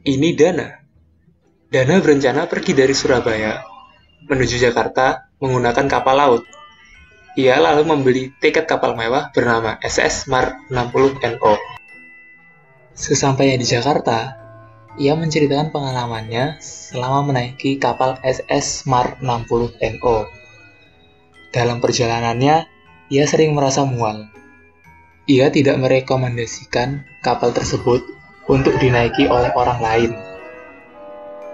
Ini Dana. Dana berencana pergi dari Surabaya menuju Jakarta menggunakan kapal laut. Ia lalu membeli tiket kapal mewah bernama SS Mar 60NO. Sesampainya di Jakarta, ia menceritakan pengalamannya selama menaiki kapal SS Mar 60NO. Dalam perjalanannya, ia sering merasa mual. Ia tidak merekomendasikan kapal tersebut untuk dinaiki oleh orang lain.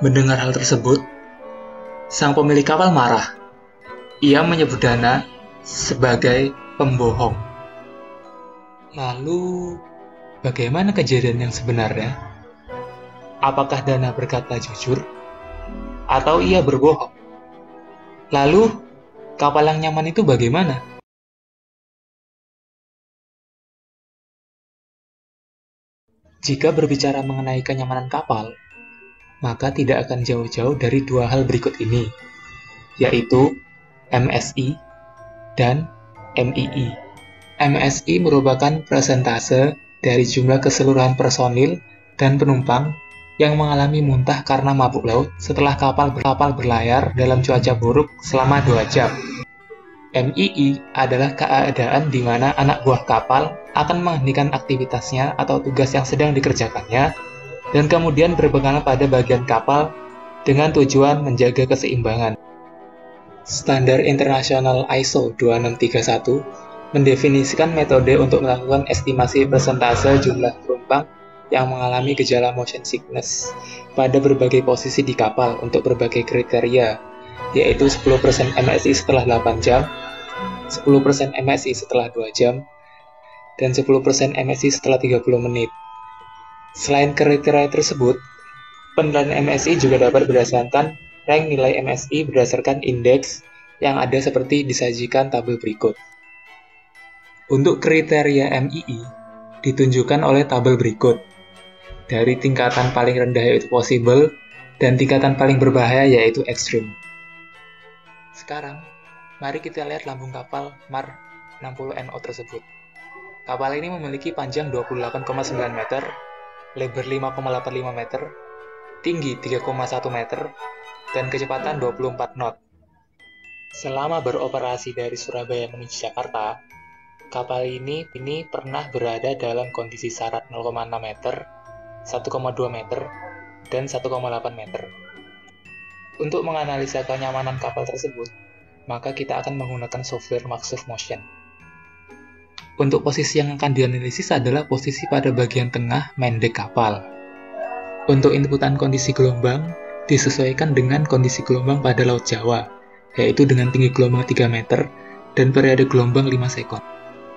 Mendengar hal tersebut, sang pemilik kapal marah. Ia menyebut Dana sebagai pembohong. Lalu, bagaimana kejadian yang sebenarnya? Apakah Dana berkata jujur? Atau ia berbohong? Lalu, kapal yang nyaman itu bagaimana? Jika berbicara mengenai kenyamanan kapal, maka tidak akan jauh-jauh dari dua hal berikut ini, yaitu MSI dan MII. MSI merupakan persentase dari jumlah keseluruhan personil dan penumpang yang mengalami muntah karena mabuk laut setelah kapal berlayar dalam cuaca buruk selama 2 jam. MII adalah keadaan di mana anak buah kapal akan menghentikan aktivitasnya atau tugas yang sedang dikerjakannya dan kemudian berpegangan pada bagian kapal dengan tujuan menjaga keseimbangan. Standar internasional ISO 2631 mendefinisikan metode untuk melakukan estimasi persentase jumlah penumpang yang mengalami gejala motion sickness pada berbagai posisi di kapal untuk berbagai kriteria, yaitu 10% MSI setelah 8 jam, 10% MSI setelah 2 jam, dan 10% MSI setelah 30 menit. Selain kriteria tersebut, penilaian MSI juga dapat berdasarkan rank nilai MSI berdasarkan indeks yang ada seperti disajikan tabel berikut. Untuk kriteria MII ditunjukkan oleh tabel berikut. Dari tingkatan paling rendah yaitu possible dan tingkatan paling berbahaya yaitu extreme. Sekarang, mari kita lihat lambung kapal Mar 60NO tersebut. Kapal ini memiliki panjang 28,9 meter, lebar 5,85 meter, tinggi 3,1 meter, dan kecepatan 24 knot. Selama beroperasi dari Surabaya menuju Jakarta, kapal ini pernah berada dalam kondisi syarat 0,6 meter, 1,2 meter, dan 1,8 meter. Untuk menganalisa kenyamanan kapal tersebut, maka kita akan menggunakan software Maxsurf Motion. Untuk posisi yang akan dianalisis adalah posisi pada bagian tengah main deck kapal. Untuk inputan kondisi gelombang, disesuaikan dengan kondisi gelombang pada Laut Jawa, yaitu dengan tinggi gelombang 3 meter dan periode gelombang 5 sekon.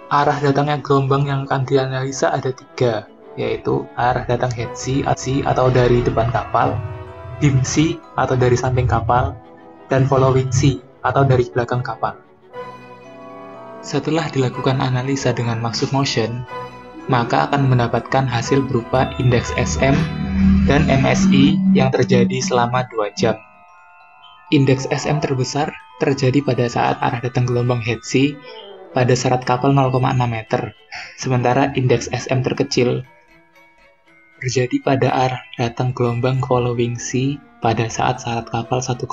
Arah datangnya gelombang yang akan dianalisa ada 3, yaitu arah datang head sea atau dari depan kapal, beam sea atau dari samping kapal, dan following sea atau dari belakang kapal. Setelah dilakukan analisa dengan Maxsurf Motion, maka akan mendapatkan hasil berupa indeks SM dan MSI yang terjadi selama 2 jam. Indeks SM terbesar terjadi pada saat arah datang gelombang head sea pada syarat kapal 0,6 meter, sementara indeks SM terkecil terjadi pada arah datang gelombang following sea pada saat syarat kapal 1,8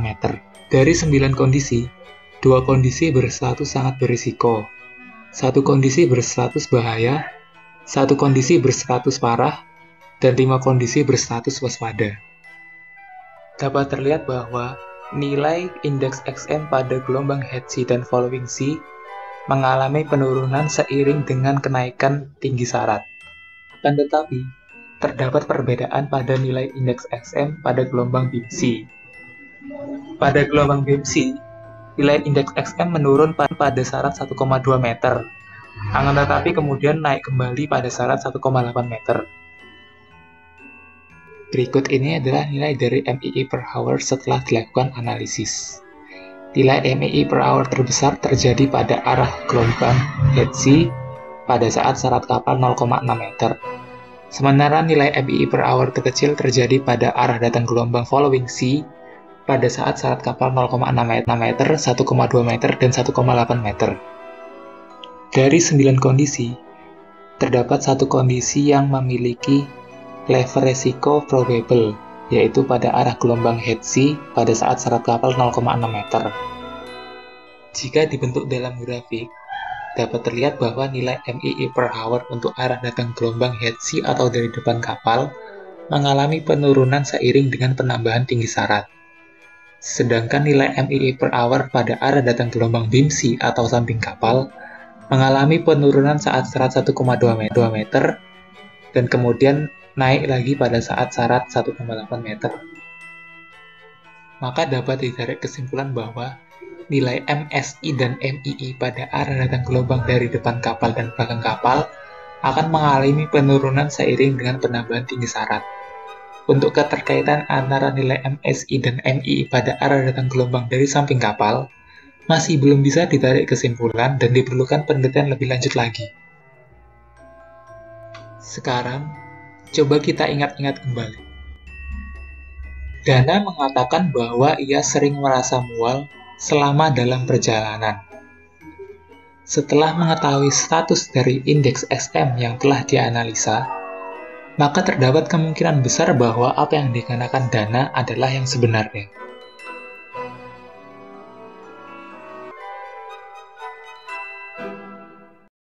meter. Dari 9 kondisi, 2 kondisi berstatus sangat berisiko, 1 kondisi berstatus bahaya, 1 kondisi berstatus parah, dan 5 kondisi berstatus waspada. Dapat terlihat bahwa nilai indeks XM pada gelombang head sea dan following sea mengalami penurunan seiring dengan kenaikan tinggi syarat. Akan tetapi, terdapat perbedaan pada nilai indeks XM pada gelombang beam sea. Pada gelombang beam sea, nilai indeks XM menurun pada syarat 1,2 meter, akan tetapi kemudian naik kembali pada syarat 1,8 meter. Berikut ini adalah nilai dari MII per hour setelah dilakukan analisis. Nilai MII per hour terbesar terjadi pada arah gelombang head sea pada saat syarat kapal 0,6 meter. Sementara nilai MII per hour terkecil terjadi pada arah datang gelombang following sea pada saat syarat kapal 0,6 meter, 1,2 meter, dan 1,8 meter. Dari 9 kondisi, terdapat 1 kondisi yang memiliki lever resiko probable, yaitu pada arah gelombang Hertz pada saat syarat kapal 0,6 meter. Jika dibentuk dalam grafik, dapat terlihat bahwa nilai MII per hour untuk arah datang gelombang Hertz atau dari depan kapal mengalami penurunan seiring dengan penambahan tinggi syarat. Sedangkan nilai MII per hour pada arah datang gelombang BIMC atau samping kapal mengalami penurunan saat syarat 1,2 meter dan kemudian naik lagi pada saat syarat 1,8 meter. Maka dapat ditarik kesimpulan bahwa nilai MSI dan MII pada arah datang gelombang dari depan kapal dan belakang kapal akan mengalami penurunan seiring dengan penambahan tinggi syarat. Untuk keterkaitan antara nilai MSI dan MII pada arah datang gelombang dari samping kapal, masih belum bisa ditarik kesimpulan dan diperlukan penelitian lebih lanjut lagi. Sekarang, coba kita ingat-ingat kembali. Dana mengatakan bahwa ia sering merasa mual selama dalam perjalanan. Setelah mengetahui status dari indeks SM yang telah dianalisa, maka terdapat kemungkinan besar bahwa apa yang dikenakan Dana adalah yang sebenarnya.